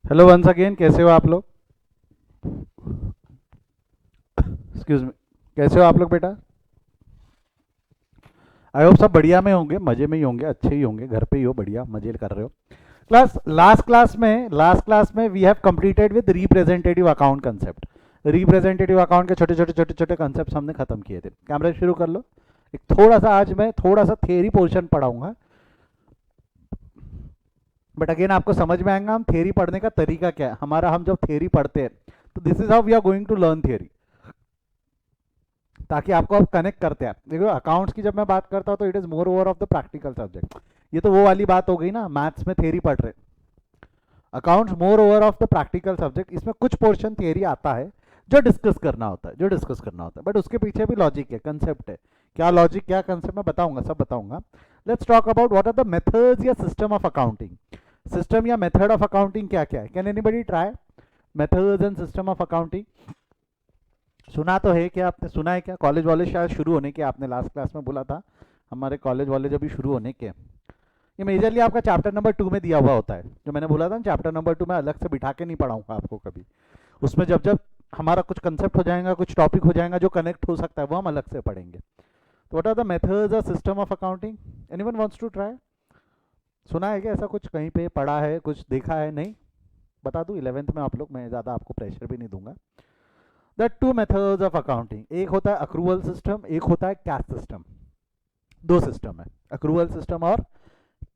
Hello once again, कैसे हो आप लोग? Excuse me. कैसे हो आप लोग बेटा? आई होप सब बढ़िया में होंगे, मजे में ही होंगे, अच्छे ही होंगे, घर पे ही हो, बढ़िया मजे कर रहे हो। लास्ट क्लास में we have completed with representative account concept. Representative account के छोटे छोटे छोटे छोटे कंसेप्ट हमने खत्म किए थे। कैमरा शुरू कर लो। एक थोड़ा सा आज मैं थोड़ा सा थियरी पोर्शन पढ़ाऊंगा, बट अगेन आपको समझ में आएगा हम थियरी पढ़ने का तरीका क्या है हमारा। हम जब थियरी पढ़ते हैं तो this is how we are going to learn theory, ताकि आपको अब कनेक्ट करते हैं। देखो अकाउंट्स की जब मैं बात करता हूँ तो it is more over of the practical subject. ये तो वो वाली बात हो गई ना, मैथ्स में थियरी पढ़ रहे। Accounts more over of the practical subject, इसमें कुछ पोर्शन थियरी आता है जो डिस्कस करना होता है, बट उसके पीछे भी लॉजिक है, कंसेप्ट है। क्या लॉजिक क्या कंसेप्ट मैं बताऊंगा, सब बताऊंगा। Let's talk about what are the methods या सिस्टम ऑफ अकाउंटिंग। सिस्टम या मेथड ऑफ अकाउंटिंग क्या क्या है? Can anybody try methods and system of accounting? सुना तो है क्या? आपने सुना है क्या? कॉलेज वाले शायद शुरू होने के, आपने लास्ट क्लास में बोला था हमारे कॉलेज वाले जब भी शुरू होने के। ये मेजरली आपका चैप्टर नंबर 2 में दिया हुआ होता है। जो मैंने बोला था ना, चैप्टर नंबर 2 में अलग से बिठा के नहीं पढ़ाऊंगा आपको कभी। उसमें जब जब हमारा कुछ कंसेप्ट हो जाएगा, कुछ टॉपिक हो जाएगा जो कनेक्ट हो सकता है, वो हम अलग से पढ़ेंगे। तो व्हाट आर द मेथड्स और system of accounting? Anyone wants to try? सुना है क्या ऐसा कुछ, कहीं पे पढ़ा है, कुछ देखा है? नहीं? बता दूं, 11th में आप लोग, मैं ज़्यादा आपको प्रेशर भी नहीं दूंगा। The two methods of accounting, एक होता है अक्रूवल सिस्टम, एक होता है कैश सिस्टम। दो सिस्टम है, अक्रूवल सिस्टम और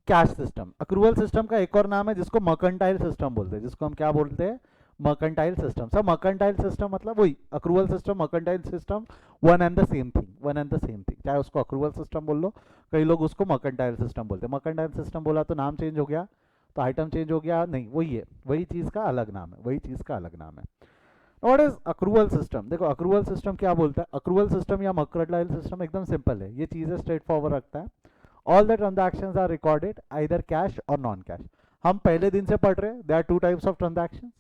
कैश सिस्टम। अक्रूवल सिस्टम का एक और नाम है जिसको मर्केंटाइल सिस्टम बोलते हैं, जिसको हम क्या बोलते हैं? Mercantile system. सब मर्केंटाइल सिस्टम मतलब वही accrual system, mercantile system, one and the same thing, one and the same thing. चाहे उसको अक्रूवल सिस्टम बोल लो, कई लोग उसको मर्केंटाइल सिस्टम बोलते हैं। मर्केंटाइल सिस्टम बोला तो नाम चेंज हो गया, तो आइटम चेंज हो गया? नहीं, वही है, वही चीज़ का अलग नाम है, वही चीज़ का अलग नाम है। What is accrual system? देखो अक्रूवल सिस्टम क्या बोलता है। अक्रूवल सिस्टम या मर्केंटाइल सिस्टम एकदम सिंपल है, ये चीज़ें स्ट्रेट फॉरवर्ड रखता है। All the transactions are recorded either cash और नॉन कैश। हम पहले दिन से पढ़ रहे हैं, there are two types of transactions.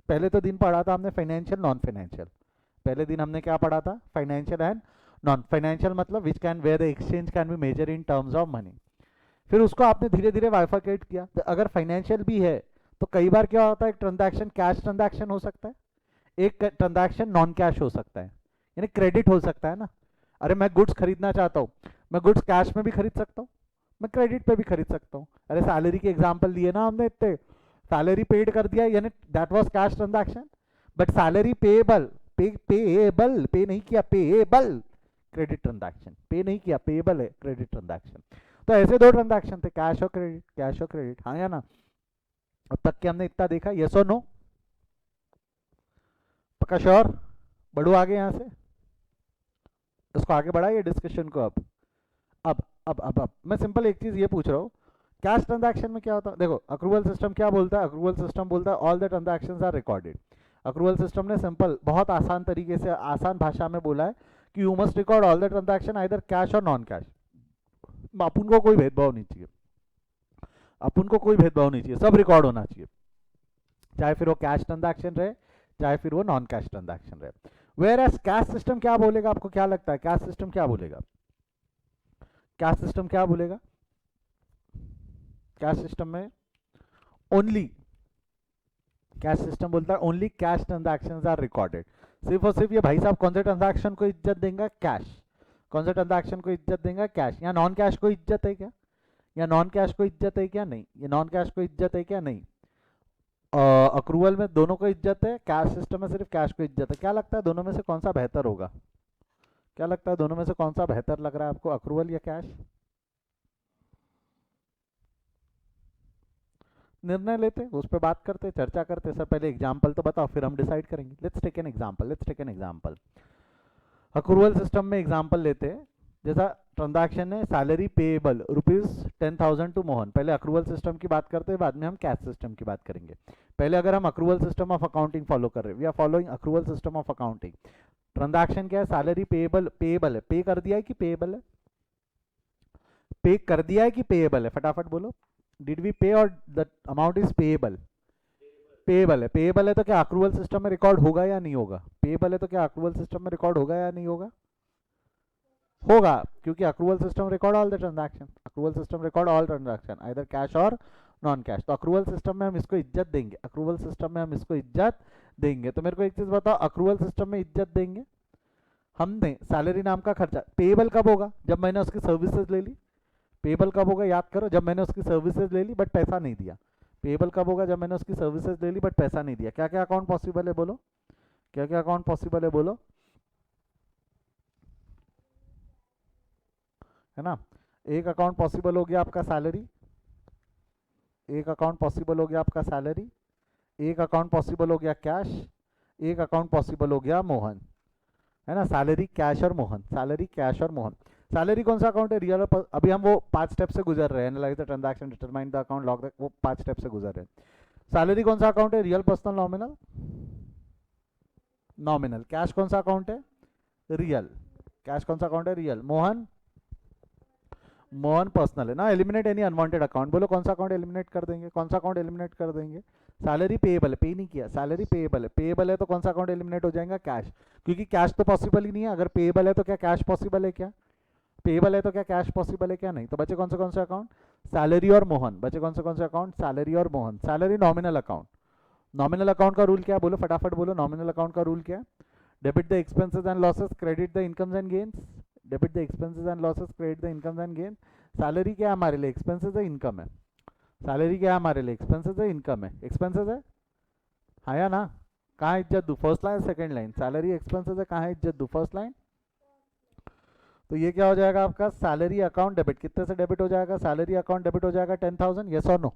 पहले तो दिन पढ़ा था हमने फाइनेंशियल नॉन फाइनेंशियल। पहले दिन हमने क्या पढ़ा था? फाइनेंशियल एंड नॉन फाइनेंशियल, मतलब which can where the exchange can be measure in terms of money. फिर उसको आपने धीरे धीरे वाइफाकेट किया, तो अगर फाइनेंशियल भी है तो कई बार क्या होता है, एक ट्रांजैक्शन कैश ट्रांजैक्शन हो सकता है, एक ट्रांजैक्शन नॉन कैश हो सकता है, यानी क्रेडिट हो सकता है ना। अरे मैं गुड्स खरीदना चाहता हूँ, मैं गुड्स कैश में भी खरीद सकता हूँ, मैं क्रेडिट पे भी खरीद सकता हूँ। अरे सैलरी के एग्जांपल दिए ना हमने इतने, सैलरी पेड कर दिया यानी that was cash transaction. But salary payable, payable, पे नहीं किया, पेएबल क्रेडिट ट्रांजैक्शन, पे नहीं किया, पेएबल है क्रेडिट ट्रांजैक्शन। तो ऐसे दो ट्रांजैक्शन थे, कैश और क्रेडिट, कैश और क्रेडिट, हाँ या ना? अब तक के हमने इतना देखा, यस और नो? पक्का श्योर? बढ़ो आगे यहाँ से, इसको आगे बढ़ाइए डिस्कशन को। अब मैं सिंपल एक चीज ये पूछ रहा हूँ, कैश ट्रांजैक्शन में क्या होता है? देखो अक्रूवल सिस्टम क्या बोलता है? अक्रूवल सिस्टम बोलता है all the transactions are recorded. Accrual system ने सिंपल, बहुत आसान तरीके से, आसान भाषा में बोला है कि you must record all the transaction either cash और नॉन कैश। अपन को कोई भेदभाव नहीं चाहिए, अपन को कोई भेदभाव नहीं चाहिए, सब रिकॉर्ड होना चाहिए, चाहे फिर वो कैश ट्रांजैक्शन रहे, चाहे फिर वो नॉन कैश ट्रांजैक्शन रहे। वेयर एज कैश सिस्टम क्या बोलेगा? आपको क्या लगता है कैश सिस्टम क्या बोलेगा? कैश सिस्टम क्या बोलेगा? कैश सिस्टम में ओनली, कैश सिस्टम बोलता है only cash transactions are recorded. सिर्फ और सिर्फ ये भाई साहब कौन से ट्रांजैक्शन को इज्जत देंगे? कैश। कौन से ट्रांजैक्शन को इज्जत देंगे? कैश। या नॉन कैश को इज्जत है क्या? या नॉन कैश को इज्जत है क्या? नहीं। ये नॉन कैश को इज्जत है क्या? नहीं। अक्रूवल में दोनों को इज्जत है, कैश सिस्टम में सिर्फ कैश को इज्जत है। क्या लगता है दोनों में से कौन सा बेहतर होगा? क्या लगता है दोनों में से कौन सा बेहतर लग रहा है आपको, अक्रूवल या कैश? निर्णय लेते, उस पर बात करते, चर्चा करते। सर पहले एग्जाम्पल तो बताओ, फिर हम डिसाइड करेंगे। Let's take an example, let's take an example. Accrual system में एग्जाम्पल लेते हैं, जैसा ट्रांजैक्शन है सैलरी पेएबल ₹10,000 टू मोहन। पहले अक्रूवल सिस्टम की बात करते हैं, बाद में हम कैश सिस्टम की बात करेंगे। पहले अगर हम accrual system of accounting follow कर रहे हैं, we are following accrual system of accounting. Transaction क्या है? सैलरी पेएबल, पेएबल है, पे कर दिया है कि पेएबल है? पे कर दिया है कि पेएबल है? फटाफट बोलो, डिड वी पे और the amount is payable? Payable है। पेएबल है तो क्या अक्रूवल सिस्टम में रिकॉर्ड होगा या नहीं होगा? पेएबल है तो क्या अक्रूवल सिस्टम में रिकॉर्ड होगा या नहीं होगा? होगा, क्योंकि accrual system record all the transaction, accrual system record all transaction either cash और नॉन कैश। तो अक्रूवल सिस्टम में हम इसको इज्जत देंगे, अक्रूवल सिस्टम में हम इसको इज्जत देंगे। तो मेरे को एक चीज बताओ, अक्रूवल सिस्टम में इज्जत देंगे हमने सैलरी नाम का खर्चा। पेएबल कब होगा? जब मैंने उसकी सर्विसेज ले ली। पेएबल कब होगा? याद करो, जब मैंने उसकी सर्विसेज ले ली बट पैसा नहीं दिया। पेएबल कब होगा? जब मैंने उसकी सर्विसेज ले ली बट पैसा नहीं दिया। क्या क्या अकाउंट पॉसिबल है बोलो, क्या क्या अकाउंट पॉसिबल है बोलो, है ना। एक अकाउंट पॉसिबल हो गया आपका सैलरी, एक अकाउंट पॉसिबल हो गया आपका सैलरी, एक अकाउंट पॉसिबल हो गया कैश, एक अकाउंट पॉसिबल हो गया मोहन, है ना। सैलरी, कैश और मोहन, सैलरी, कैश और मोहन। सैलरी कौन सा अकाउंट है? रियल। अभी हम वो 5 स्टेप से गुजर रहे हैं, analyse the transaction, determine the account, log the, वो 5 स्टेप से गुजर रहे हैं। सैलरी कौन सा अकाउंट है? Real, personal, nominal, nominal. Cash कौन सा अकाउंट है? रियल। कैश कौन सा अकाउंट है? रियल। मोहन, मोहन पर्सनल है ना। एलिमिनेट एनी अनवांटेड अकाउंट, बोलो कौन सा अकाउंट एलिमिनेट कर देंगे, कौन सा अकाउंट एलिमिनेट कर देंगे? सैलरी पेएबल है, पे नहीं किया, सैलरी पेएबल है, पेएबल है तो कौन सा अकाउंट एलिमिनेट हो जाएगा? कैश, क्योंकि कैश तो पॉसिबल ही नहीं है। अगर पेएबल है तो क्या कैश पॉसिबल है? क्या पेएबल है तो क्या कैश पॉसिबल है? क्या नहीं। तो बचे कौन से अकाउंट? सैलरी और मोहन। बचे कौन से अकाउंट? सैलरी और Mohan. Salary nominal account. Nominal account का रूल क्या है बोलो, फटाफट बोलो, नॉमिनल अकाउंट का रूल क्या है? Debit the expenses and losses, credit the incomes and gains. Debit the expenses and losses, credit the incomes and gains. Salary क्या है हमारे लिए? एक्सपेंसेस है, इनकम है। सैलरी क्या है हमारे लिए? एक्सपेंसेस है, इनकम है। एक्सपेंसेस है, हाँ या ना। कहाँ इज्जत दू? First line, second line. Salary expenses है, कहाँ इज्जत दू? First line. तो ये क्या हो जाएगा आपका? Salary account debit. कितने से डेबिट हो जाएगा? सैलरी अकाउंट डेबिट हो जाएगा 10,000, यस और नो?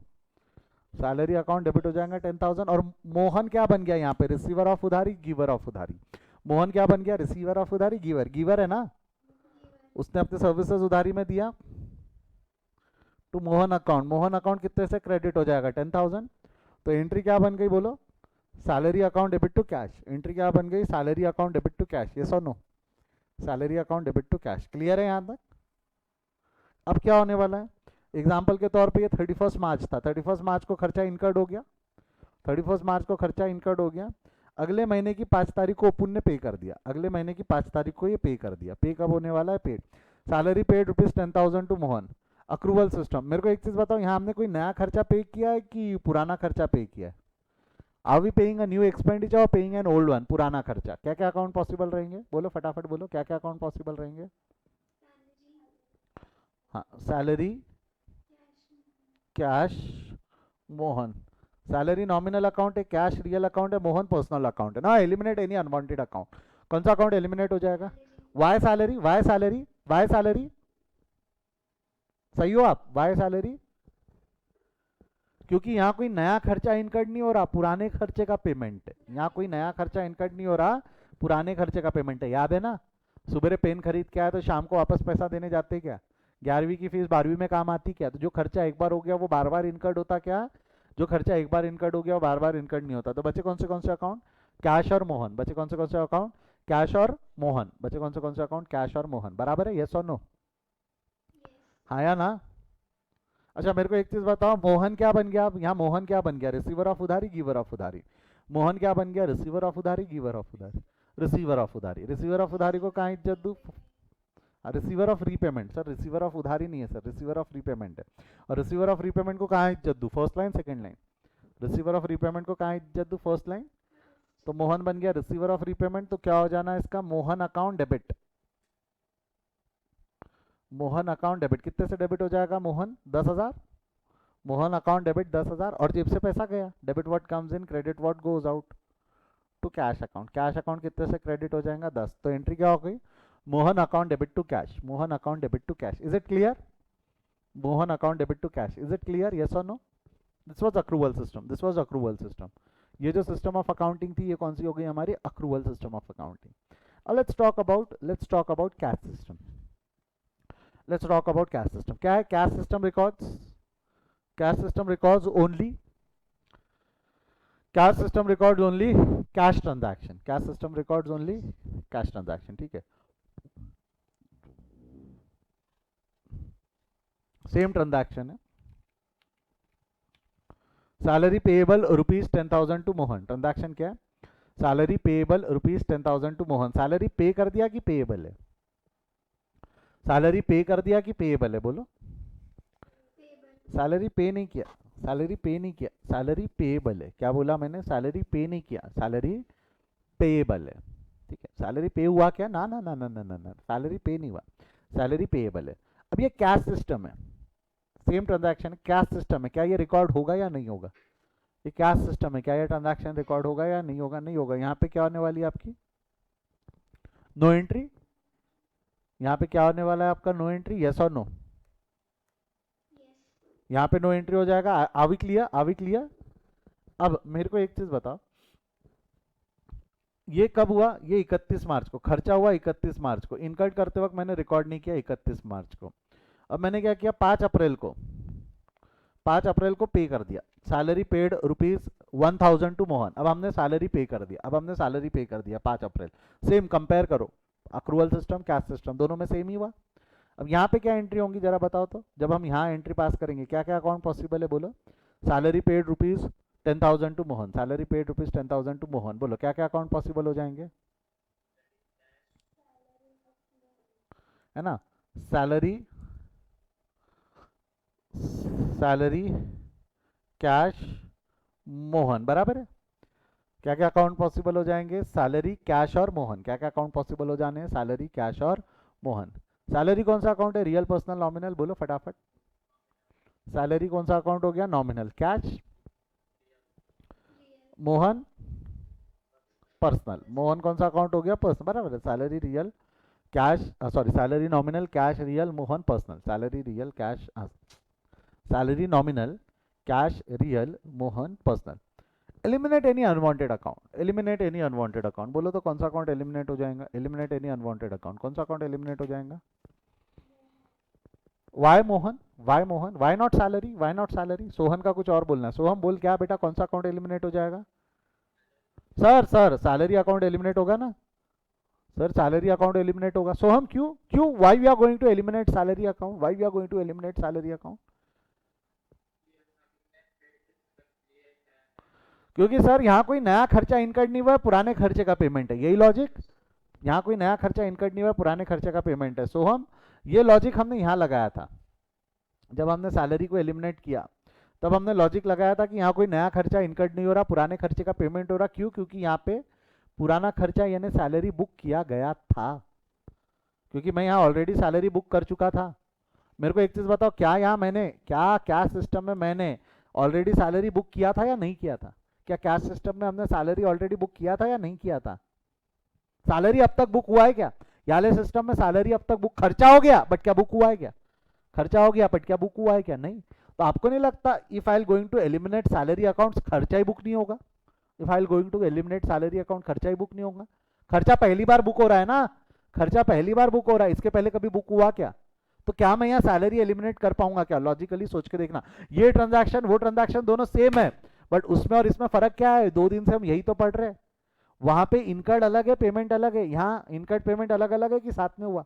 सैलरी अकाउंट डेबिट हो जाएगा 10,000। और मोहन क्या बन गया यहाँ पे? रिसीवर ऑफ उधारी, गिवर ऑफ उधारी। मोहन क्या बन गया? रिसीवर ऑफ उधारी, गिवर। गिवर है ना, उसने अपने सर्विसेज उधारी में दिया to Mohan account. Mohan account कितने से क्रेडिट हो जाएगा? 10,000। तो एंट्री क्या बन गई बोलो? Salary account debit to cash. Entry क्या बन गई? Salary account debit to cash, yes और no? Salary account debit to cash. Clear है यहाँ तक? अब क्या होने वाला है? एग्जाम्पल के तौर पे ये 31 मार्च था, 31 मार्च को खर्चा इनकर्ड हो गया, 31 मार्च को खर्चा इनकर्ड हो गया। अगले महीने की 5 तारीख को ओपुन ने पे कर दिया, अगले महीने की 5 तारीख को ये पे कर दिया। पे कब होने वाला है? Paid. Salary paid ₹10,000 to Mohan. Accrual system. मेरे को एक चीज बताओ, यहाँ हमने कोई नया खर्चा पे किया है कि पुराना खर्चा पे किया है? Are we paying a new expenditure और पेइंग एन ओल्ड वन? पुराना खर्चा। क्या क्या अकाउंट पॉसिबल रहेंगे बोलो, फटाफट बोलो, क्या क्या अकाउंट पॉसिबल रहेंगे? हाँ, salary, cash, Mohan. Salary nominal account है, कैश रियल अकाउंट है, मोहन पर्सनल अकाउंट है ना। Eliminate any unwanted account. कौन सा अकाउंट एलिमिनेट हो जाएगा? Why salary, why salary, why salary. सही हो आप? वाई सैलरी, क्योंकि यहाँ कोई नया खर्चा इनकर्ड नहीं हो रहा, पुराने खर्चे का पेमेंट है। यहाँ कोई नया खर्चा इनकर्ड नहीं हो रहा, पुराने खर्चे का पेमेंट है। याद है ना, सुबह पेन खरीद के आया तो शाम को वापस पैसा देने जाते क्या? 11वीं की फीस 12वीं में काम आती क्या? तो जो खर्चा एक बार हो गया वो बार बार इनकर्ड होता क्या? जो खर्चा एक बार इनकर्ड हो गया वो बार बार इनकर्ड नहीं होता। तो बचे कौन से अकाउंट? कैश और मोहन। बचे कौन से अकाउंट? कैश और मोहन। बचे कौन से अकाउंट? कैश और मोहन। बराबर है, यस और नो? हाँ या ना? अच्छा मेरे को एक चीज बताओ, मोहन क्या बन गया? अब यहाँ मोहन क्या बन गया? रिसीवर ऑफ उधारी, गिवर ऑफ उधारी। मोहन क्या बन गया? रिसीवर ऑफ उधारी, गिवर ऑफ उधारी, रिसीवर ऑफ उधारी। रिसीवर ऑफ उधारी को कहाँ इज्जत दूँ? Receiver of repayment. Sir receiver of उधारी नहीं है सर, रिसीवर ऑफ रीपेमेंट है। और रिसीवर ऑफ रीपेमेंट को कहाँ इज्जत दूँ? First line, second line. Receiver of repayment को कहाँ इज्जत दूँ? First line. तो मोहन बन गया रिसीवर ऑफ रीपेमेंट, तो क्या हो जाना है इसका? Mohan account debit. Mohan account debit. कितने से डेबिट हो जाएगा? मोहन 10,000। मोहन अकाउंट डेबिट 10,000, और जेब से पैसा गया। Debit what comes in, credit what goes out to cash account. Cash account कितने से क्रेडिट हो जाएगा? 10। तो एंट्री क्या हो गई? Mohan account debit to cash. Mohan account debit to cash. Is it clear? Mohan account debit to cash. Is it clear? Yes और no? This was accrual system, this was accrual system. ये जो सिस्टम ऑफ अकाउंटिंग थी ये कौन सी हो गई हमारी? Accrual system of accounting. Let's talk about cash system. Let's talk about cash system. क्या है cash system? Records. Cash system records only, cash system records only cash transaction. Cash system records only cash transaction, ठीक है। Same transaction है। Salary payable ₹10,000 to Mohan. Transaction क्या है? Salary payable ₹10,000 to Mohan. Salary pay कर दिया कि पेएबल है? Salary pay कर दिया कि पेएबल है बोलो? सैलरी पे नहीं किया, सैलरी पे नहीं किया, सैलरी पेएबल है। क्या बोला मैंने? सैलरी पे नहीं किया, सैलरी पेएबल है। ठीक है, सैलरी पे हुआ क्या? ना ना ना ना ना ना ना, सैलरी पे नहीं हुआ, सैलरी पेएबल है। अब ये कैश सिस्टम है, सेम ट्रांजैक्शन कैश सिस्टम है, क्या ये रिकॉर्ड होगा या नहीं होगा? ये कैश सिस्टम है, क्या ये ट्रांजैक्शन रिकॉर्ड होगा या नहीं होगा? नहीं होगा। यहाँ पे क्या होने वाली है आपकी? No entry. यहाँ पे क्या होने वाला है आपका? No entry. यस और नो? यहाँ पे नो एंट्री हो जाएगा। आवी क्लियर? आवी क्लियर? अब मेरे को एक चीज बताओ, ये कब हुआ? ये 31 मार्च को खर्चा हुआ, 31 मार्च को। इनकट करते वक्त मैंने रिकॉर्ड नहीं किया 31 मार्च को। अब मैंने क्या किया? 5 अप्रैल को, 5 अप्रैल को पे कर दिया। Salary paid ₹1000 to Mohan. अब हमने सैलरी पे कर दिया, अब हमने सैलरी पे कर दिया 5 अप्रैल। सेम कंपेयर करो, अक्रूवल सिस्टम कैश सिस्टम दोनों में सेम ही हुआ। अब यहाँ पे क्या एंट्री होंगी जरा बताओ तो? जब हम यहाँ एंट्री पास करेंगे क्या क्या अकाउंट पॉसिबल है? बोलो। Salary paid ₹10,000 to Mohan, salary paid ₹10,000 to Mohan. बोलो क्या क्या अकाउंट पॉसिबल हो जाएंगे? है ना? सैलरी, सैलरी, कैश, मोहन, बराबर है। क्या क्या अकाउंट पॉसिबल हो जाएंगे? सैलरी, कैश और मोहन। क्या क्या अकाउंट पॉसिबल हो जाने हैं? सैलरी, कैश और मोहन। सैलरी कौन सा अकाउंट है? Real, personal, nominal? बोलो फटाफट। सैलरी कौन सा अकाउंट हो गया? Nominal. Cash, Mohan, personal. Mohan कौन सा अकाउंट हो गया? पर्सनल, बराबर है। Salary real, cash, sorry, salary nominal, cash real, Mohan personal. Salary real, cash, salary nominal, cash real, Mohan personal. Eliminate any unwanted account, eliminate any unwanted account. बोलो तो कौन सा अकाउंट एलिमिनेट हो जाएगा? एलिमिनेट एनी अनवांटेड अकाउंट, कौन सा account eliminate हो जाएगा? Why Mohan, why Mohan, why not salary, why not salary? Sohan का कुछ और बोलना है। सोहम बोल, क्या बेटा कौन सा अकाउंट एलिमिनेट हो जाएगा? सर सैलरी अकाउंट एलिमिनेट होगा ना सर? सैलरी अकाउंट एलिमिनेट होगा। सोहम क्यों? क्यों? Why we are going to eliminate salary account? Why we are going to eliminate salary account? क्योंकि सर यहाँ कोई नया खर्चा इनकट नहीं हुआ है, पुराने खर्चे का पेमेंट है, यही लॉजिक। यहाँ कोई नया खर्चा इनकट नहीं हुआ, पुराने खर्चे का पेमेंट है। सो हम ये लॉजिक हमने यहाँ लगाया था जब हमने सैलरी को एलिमिनेट किया, तब हमने लॉजिक लगाया था कि यहाँ कोई नया खर्चा इनकट नहीं हो रहा, पुराने खर्चे का पेमेंट हो रहा। क्यों? क्योंकि यहाँ पे पुराना खर्चा यानी सैलरी बुक किया गया था, क्योंकि मैं यहाँ ऑलरेडी सैलरी बुक कर चुका था। मेरे को एक चीज बताओ, क्या यहाँ मैंने क्या सिस्टम में मैंने ऑलरेडी सैलरी बुक किया था या नहीं किया था? क्या कैश सिस्टम में हमने सैलरी ऑलरेडी बुक किया था या नहीं किया था? सैलरी अब तक बुक हुआ है क्या? याले सिस्टम में सैलरी अब तक बुक, खर्चा हो गया बट क्या बुक हुआ है क्या? खर्चा हो गया बट क्या बुक हुआ है क्या? नहीं। तो आपको नहीं लगता if I'll going to eliminate salary accounts खर्चा ही बुक नहीं होगा? If I'll going to eliminate salary account खर्चा ही बुक नहीं होगा? खर्चा पहली बार बुक हो रहा है ना, खर्चा पहली बार बुक हो रहा है, इसके पहले कभी बुक हुआ क्या? तो क्या मैं यहाँ सैलरी एलिमिनेट कर पाऊंगा क्या? लॉजिकली सोच के देखना, ये ट्रांजैक्शन वो ट्रांजैक्शन दोनों सेम है, बट उसमें और इसमें फर्क क्या है? 2 दिन से हम यही तो पढ़ रहे हैं। वहां पे इनकट अलग है, पेमेंट अलग है, यहाँ इनकट पेमेंट अलग अलग है कि साथ में हुआ?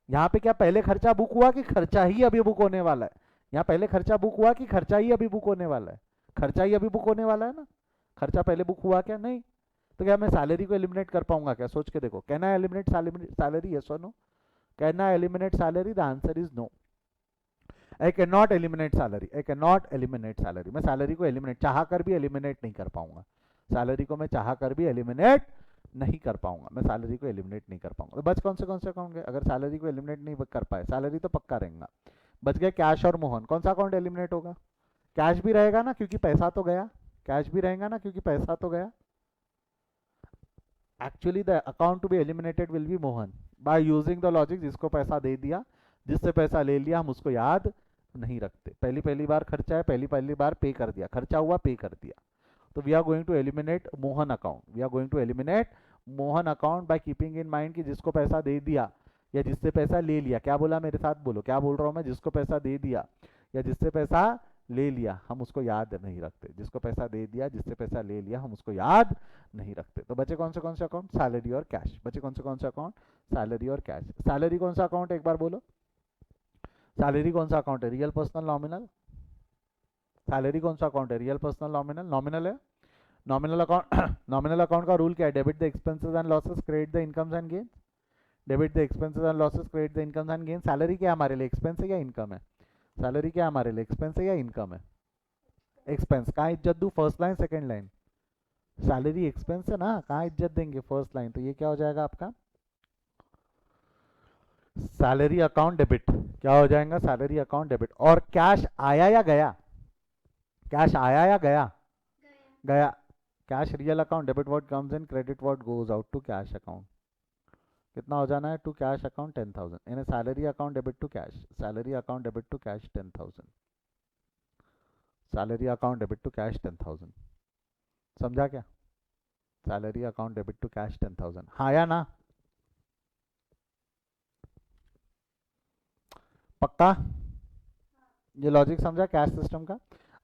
यहाँ पे क्या पहले खर्चा बुक हुआ कि खर्चा ही अभी बुक होने वाला है? यहाँ पहले खर्चा बुक हुआ कि खर्चा ही अभी बुक होने वाला है? खर्चा ही अभी बुक होने वाला है ना, खर्चा पहले बुक हुआ क्या? नहीं। तो क्या मैं सैलरी को एलिमिनेट कर पाऊंगा क्या? सोच के देखो, can I eliminate salary? Yes और no? Can I eliminate salary? The answer is no. I can not eliminate salary, I can not eliminate salary. मैं सैलरी को एलिमिनेट चाह कर भी एलिमिनेट नहीं कर पाऊंगा, सैलरी को मैं चाह कर भी एलिमिनेट नहीं कर पाऊंगा, मैं सैलरी को एलिमिनेट नहीं कर पाऊंगा। तो बच कौन से अकाउंट गए? अगर सैलरी को एलिमिनेट नहीं कर पाए, सैलरी तो पक्का रहेगा, बच गए कैश और मोहन। कौन सा अकाउंट एलिमिनेट होगा? कैश भी रहेगा ना, क्योंकि पैसा तो गया, कैश भी रहेगा ना क्योंकि पैसा तो गया। Actually the account to be eliminated will be Mohan by using the logic, जिसको पैसा दे दिया, जिससे पैसा ले लिया हम उसको याद नहीं रखते। पहली पहली बार खर्चा है, पहली पहली बार पे कर दिया, खर्चा हुआ पे कर दिया। तो we are going to eliminate Mohan account, we are going to eliminate Mohan account by keeping in mind कि जिसको पैसा दे दिया या जिससे पैसा ले लिया, क्या बोला मेरे साथ बोलो, क्या बोल रहा हूँ मैं? जिसको पैसा दे दिया या जिससे पैसा ले लिया हम उसको याद नहीं रखते, जिसको पैसा दे दिया जिससे पैसा ले लिया हम उसको याद नहीं रखते। तो बचे कौन से अकाउंट? सैलरी और कैश। बचे कौन से अकाउंट? सैलरी और कैश। सैलरी कौन सा अकाउंट है एक बार बोलो? सैलरी कौन सा अकाउंट है? Real, personal, nominal? सैलरी कौन सा अकाउंट है? Real, personal, nominal? नॉमिनल है। नॉमिनल अकाउंट नॉमिनल अकाउंट का रूल क्या है? Debit the expenses and losses, credit the incomes and gains. Debit the expenses and losses, credit the incomes and gains. Salary क्या है हमारे लिए? Expense है या इनकम है? सैलरी क्या है हमारे लिए, एक्सपेंस है या इनकम है? एक्सपेंस। कहाँ इज्जत दूँ, first line second line? Salary expense है ना, कहाँ इज्जत देंगे, फर्स्ट लाइन। तो ये क्या हो जाएगा आपका, सैलरी अकाउंट डेबिट। क्या हो जाएगा, सैलरी अकाउंट डेबिट। और कैश आया या गया, कैश आया या गया, गया। Cash real account debit what comes in, credit what goes out to cash account. कितना हो जाना है, टू कैश अकाउंट 10,000, यानी salary account debit to cash, salary account debit to cash 10,000, salary account debit to cash 10,000। समझा क्या, salary account debit to cash 10,000, हाँ या ना? पक्का? ये लॉजिक समझा कैश सिस्टम का?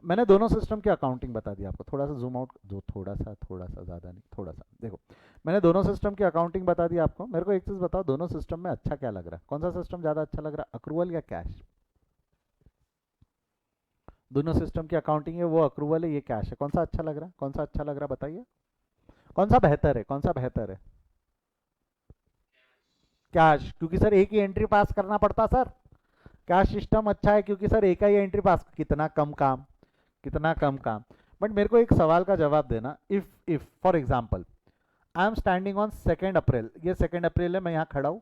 मैंने दोनों सिस्टम की अकाउंटिंग बता दी आपको। थोड़ा सा जूम आउट दो, थोड़ा सा ज़्यादा नहीं, थोड़ा सा देखो। मैंने दोनों सिस्टम की अकाउंटिंग बता दी आपको। मेरे को एक चीज़ बताओ, दोनों सिस्टम में अच्छा क्या लग रहा है, कौन सा सिस्टम ज़्यादा अच्छा लग रहा है, अक्रूवल या कैश? दोनों सिस्टम की अकाउंटिंग है, वो अक्रूवल है, ये कैश है। कौन सा अच्छा लग रहा है, कौन सा अच्छा लग रहा है बताइए, कौन सा बेहतर है, कौन सा बेहतर है? कैश, क्योंकि सर एक ही एंट्री पास करना पड़ता सर। कैश सिस्टम अच्छा है क्योंकि सर एक ही एंट्री पास, कितना कम काम, कितना कम काम। बट मेरे को एक सवाल का जवाब देना, if for example I am standing on 2 अप्रैल, ये 2 अप्रैल है, मैं यहाँ खड़ा हूँ,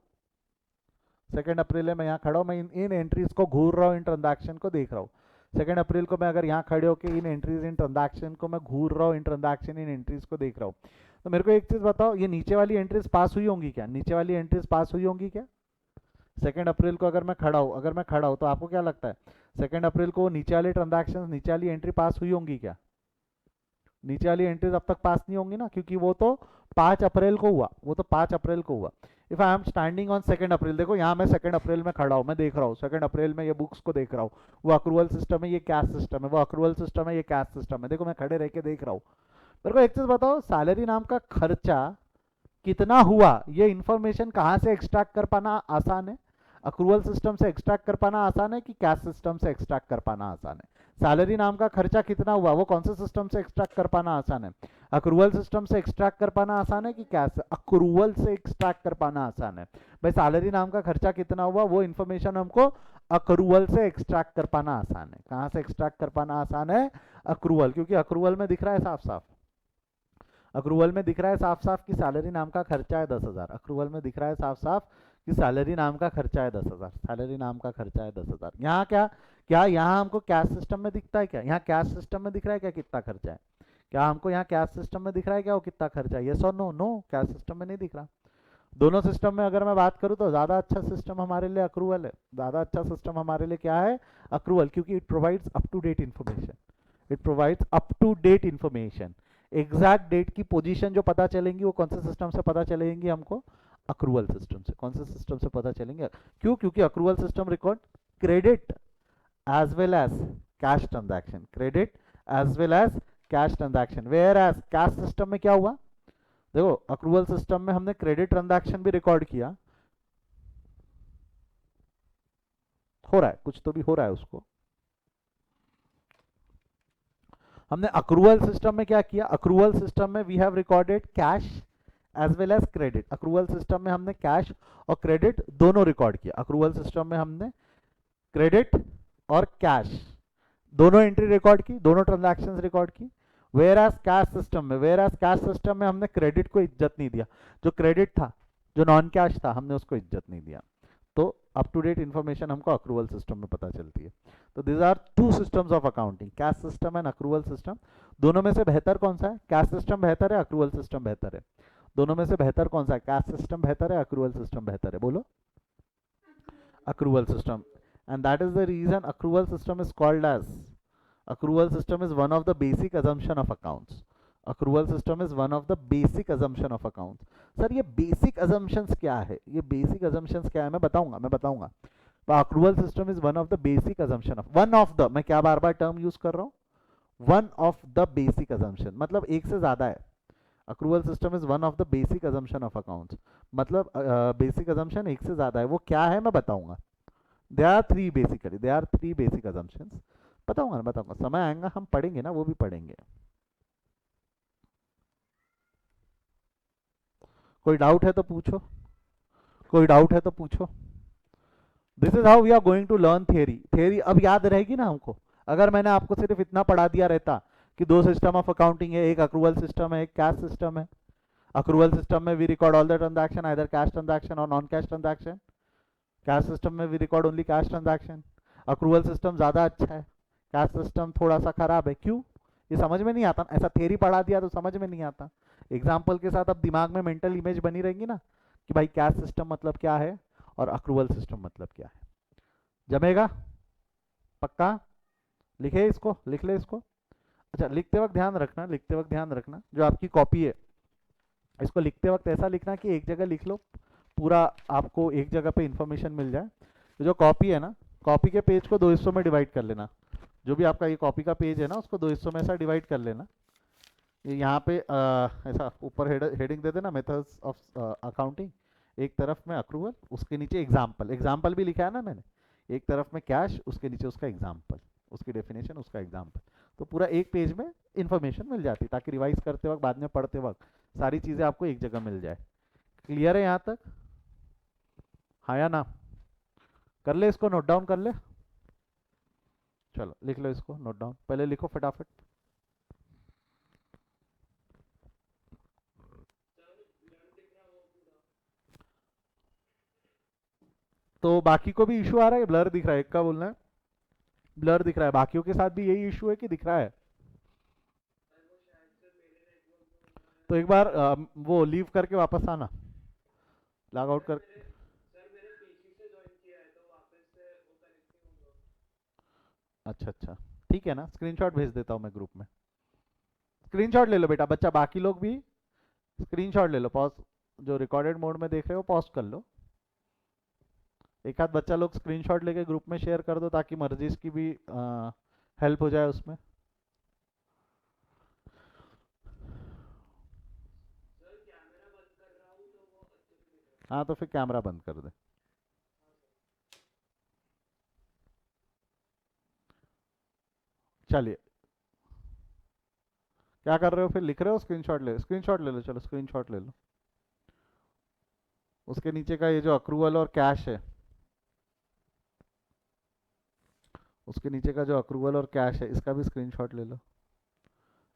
2 अप्रैल है, मैं यहाँ खड़ा हूँ, मैं इन एंट्रीज को घूर रहा हूँ, इन ट्रांजैक्शन को देख रहा हूँ। 2 अप्रैल को मैं अगर यहाँ खड़े होकर इन एंट्रीज इन ट्रांजैक्शन को मैं घूर रहा हूँ, इन ट्रांजैक्शन इन एंट्रीज को देख रहा हूँ, तो मेरे को एक चीज़ बताओ, ये नीचे वाली एंट्रीज पास हुई होंगी क्या, नीचे वाली एंट्रीज पास हुई होंगी क्या? 2 अप्रैल को अगर मैं खड़ा हूँ, अगर मैं खड़ा हूँ तो आपको क्या लगता है 2 अप्रैल को नीचे वाली ट्रांजैक्शन, नीचे वाली एंट्री पास हुई होंगी क्या? नीचे वाली एंट्रीज अब तक पास नहीं होंगी ना, क्योंकि वो तो 5 अप्रैल को हुआ, वो तो 5 अप्रैल को हुआ। If I am standing on 2 अप्रैल, देखो यहाँ मैं 2 अप्रैल में खड़ा हूँ, मैं देख रहा हूँ 2 अप्रैल में ये बुक्स को देख रहा हूँ, वो अक्रूवल सिस्टम है, ये कैश सिस्टम है, वो अक्रूवल सिस्टम है, ये कैश सिस्टम है, देखो मैं खड़े रह के देख रहा हूँ। मेरे को एक चीज बताओ, सैलरी नाम का खर्चा कितना हुआ, ये इन्फॉर्मेशन कहाँ से एक्सट्रैक्ट कर पाना आसान है? अक्रूवल सिस्टम से एक्सट्रैक्ट कर पाना आसान है कि कैश सिस्टम से एक्सट्रैक्ट कर पाना आसान है? सैलरी नाम का खर्चा कितना हुआ, वो कौन से सिस्टम से एक्सट्रैक्ट कर पाना आसान है? अक्रूवल सिस्टम से एक्सट्रैक्ट कर पाना आसान है कि कैश, अक्रूवल से एक्सट्रैक्ट कर पाना आसान है? भाई सैलरी नाम का खर्चा कितना हुआ, वो इन्फॉर्मेशन हमको अक्रूवल से एक्सट्रैक्ट कर पाना आसान है। कहाँ से एक्सट्रैक्ट कर पाना आसान है? अक्रूवल, क्योंकि अक्रूवल में दिख रहा है साफ साफ, अक्रूवल में दिख रहा है साफ साफ कि सैलरी नाम का खर्चा है 10,000, अक्रूवल में दिख रहा है साफ साफ कि सैलरी नाम का खर्चा है 10,000, सैलरी नाम का खर्चा है 10,000। यहाँ क्या, क्या यहाँ हमको कैश सिस्टम में दिखता है क्या, यहाँ कैश सिस्टम में दिख रहा है क्या कितना खर्चा है? क्या हमको यहाँ कैश सिस्टम में दिख रहा है क्या वो कितना खर्चा है, यस और नो? नो, कैश सिस्टम में नहीं दिख रहा। दोनों सिस्टम में अगर मैं बात करूँ तो ज़्यादा अच्छा सिस्टम हमारे लिए अक्रूवल है, ज़्यादा अच्छा सिस्टम हमारे लिए क्या है, अक्रूवल, क्योंकि it provides up to date information, it provides up to date information. Exact date की पोजीशन जो पता चलेंगी वो कौन से सिस्टम से पता चलेंगी हमको, अक्रूवल सिस्टम से। कौन से सिस्टम से पता चलेंगे, क्यों? क्योंकि accrual system record credit as well as cash transaction, credit as well as cash transaction. Whereas cash system में क्या हुआ, देखो अक्रूवल सिस्टम में हमने क्रेडिट ट्रांजैक्शन भी रिकॉर्ड किया, हो रहा है कुछ तो भी हो रहा है उसको। हमने अक्रूवल सिस्टम में क्या किया, अक्रूवल सिस्टम में we have recorded cash as well as credit. Accrual system में हमने कैश और क्रेडिट दोनों रिकॉर्ड किया, अक्रूवल सिस्टम में हमने क्रेडिट और कैश दोनों एंट्री रिकॉर्ड की, दोनों ट्रांजैक्शंस रिकॉर्ड की। वेयर एज कैश सिस्टम में, वेयर एज कैश सिस्टम में हमने क्रेडिट को इज्जत नहीं दिया, जो क्रेडिट था, जो नॉन कैश था, हमने उसको इज्जत नहीं दिया। तो अप टू डेट इन्फॉर्मेशन हमको अक्रूवल सिस्टम में पता चलती है। तो this are two systems of accounting, cash system and accrual system. दोनों में से बेहतर कौन सा है, कैश सिस्टम बेहतर है, अक्रूवल सिस्टम बेहतर है? दोनों में से बेहतर कौन सा है, कैश सिस्टम बेहतर है, अक्रूवल सिस्टम बेहतर है, बोलो? Accrual system. And that is the reason accrual system is called as, accrual system is one of the basic assumption of accounts, accrual system is one of the basic assumption of accounts। Sir ये basic assumptions क्या है, ये basic assumptions क्या है, मैं बताऊंगा। accrual system is one of the basic assumption of, one of the, मैं क्या बार बार टर्म यूज कर रहा हूँ, one of the basic assumption, मतलब एक से ज्यादा है। accrual system is one of the basic assumption of accounts, मतलब basic assumption एक से ज्यादा है, वो क्या है मैं बताऊंगा। there are three basically, there are three basic assumptions, बताऊंगा ना, बताऊंगा, समय आएगा हम पढ़ेंगे ना, वो भी पढ़ेंगे। कोई डाउट है तो पूछो, कोई डाउट है तो पूछो। This is how we are going to learn theory. Theory अब याद रहेगी ना हमको। अगर मैंने आपको सिर्फ इतना पढ़ा दिया रहता कि दो सिस्टम ऑफ अकाउंटिंग है, एक अक्रूवल सिस्टम है, एक कैश सिस्टम है। अक्रूवल सिस्टम में we record all the transaction, either cash transaction और non cash transaction. Cash system में we record only cash transaction. Accrual system ज़्यादा अच्छा है, कैश सिस्टम थोड़ा सा खराब है। क्यों? ये समझ में नहीं आता। ऐसा थियरी पढ़ा दिया तो समझ में नहीं आता। एग्जाम्पल के साथ अब दिमाग में मेंटल इमेज बनी रहेगी ना कि भाई कैश सिस्टम मतलब क्या है और अक्रूवल सिस्टम मतलब क्या है। जमेगा? पक्का? लिखे इसको, लिख ले इसको। अच्छा, लिखते वक्त ध्यान रखना, लिखते वक्त ध्यान रखना, जो आपकी कॉपी है इसको लिखते वक्त ऐसा लिखना कि एक जगह लिख लो, पूरा आपको एक जगह पे इंफॉर्मेशन मिल जाए। तो जो कॉपी है ना, कॉपी के पेज को दो हिस्सों में डिवाइड कर लेना। जो भी आपका ये कॉपी का पेज है ना, उसको दो हिस्सों में ऐसा डिवाइड कर लेना। ये यहाँ पे ऐसा ऊपर हेडिंग दे देना, मेथड्स ऑफ अकाउंटिंग। एक तरफ में अक्रूवल, उसके नीचे एग्जाम्पल। एग्जाम्पल भी लिखा है ना मैंने। एक तरफ में कैश, उसके नीचे उसका एग्जाम्पल, उसकी डेफिनेशन, उसका एग्जाम्पल। तो पूरा एक पेज में इंफॉर्मेशन मिल जाती है, ताकि रिवाइज करते वक्त, बाद में पढ़ते वक्त सारी चीज़ें आपको एक जगह मिल जाए। क्लियर है यहाँ तक? हाँ या ना? कर ले इसको, नोट डाउन कर ले। चलो लिख लो इसको, नोट डाउन पहले लिखो फटाफट। तो बाकी को भी इशू आ रहा है, ब्लर दिख रहा है, एक का बोलना है ब्लर दिख रहा है, बाकियों के साथ भी यही इशू है कि दिख रहा है? तो एक बार वो लीव करके वापस आना, लॉग आउट कर। अच्छा अच्छा, ठीक है ना, स्क्रीनशॉट भेज देता हूँ मैं ग्रुप में। स्क्रीनशॉट ले लो बेटा, बच्चा बाकी लोग भी स्क्रीनशॉट ले लो। पॉज, जो रिकॉर्डेड मोड में देख रहे हो पॉज कर लो। एक आध बच्चा लोग स्क्रीनशॉट लेके ग्रुप में शेयर कर दो, ताकि मर्जीज की भी हेल्प हो जाए उसमें। हाँ तो फिर कैमरा बंद कर दे। चलिए, क्या कर रहे हो फिर? लिख रहे हो? स्क्रीनशॉट ले, स्क्रीनशॉट ले लो, चलो स्क्रीनशॉट ले लो। उसके नीचे का ये जो अक्रूवल और कैश है, उसके नीचे का जो अक्रूवल और कैश है, इसका भी स्क्रीनशॉट ले लो।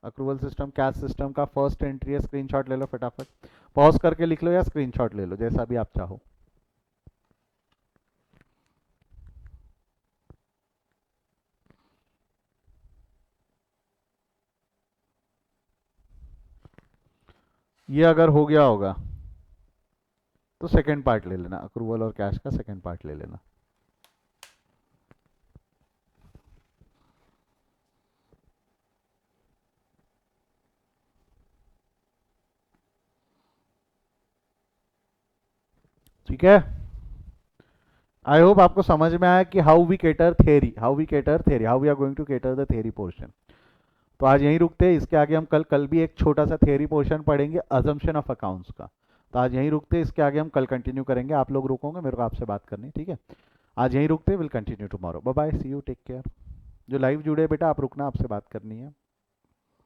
अक्रूवल सिस्टम, कैश सिस्टम का फर्स्ट एंट्री है, स्क्रीनशॉट ले लो फटाफट। पॉज करके लिख लो या स्क्रीनशॉट ले लो, जैसा भी आप चाहो। ये अगर हो गया होगा तो सेकंड पार्ट ले लेना, अक्रूवल और कैश का सेकंड पार्ट ले लेना। ठीक है, आई होप आपको समझ में आया कि how we cater theory, how we cater theory, how we are going to cater the theory portion. तो आज यहीं रुकते हैं, इसके आगे हम कल कल भी एक छोटा सा थेरी पोर्शन पढ़ेंगे अजम्पशन ऑफ अकाउंट्स का। तो आज यहीं रुकते हैं, इसके आगे हम कल कंटिन्यू करेंगे। आप लोग रुकोगे, मेरे को आपसे बात करनी, ठीक है? आज यहीं रुकते हैं, will continue tomorrow. Bye bye, see you, take care. जो लाइव जुड़े बेटा, आप रुकना, आपसे बात करनी है।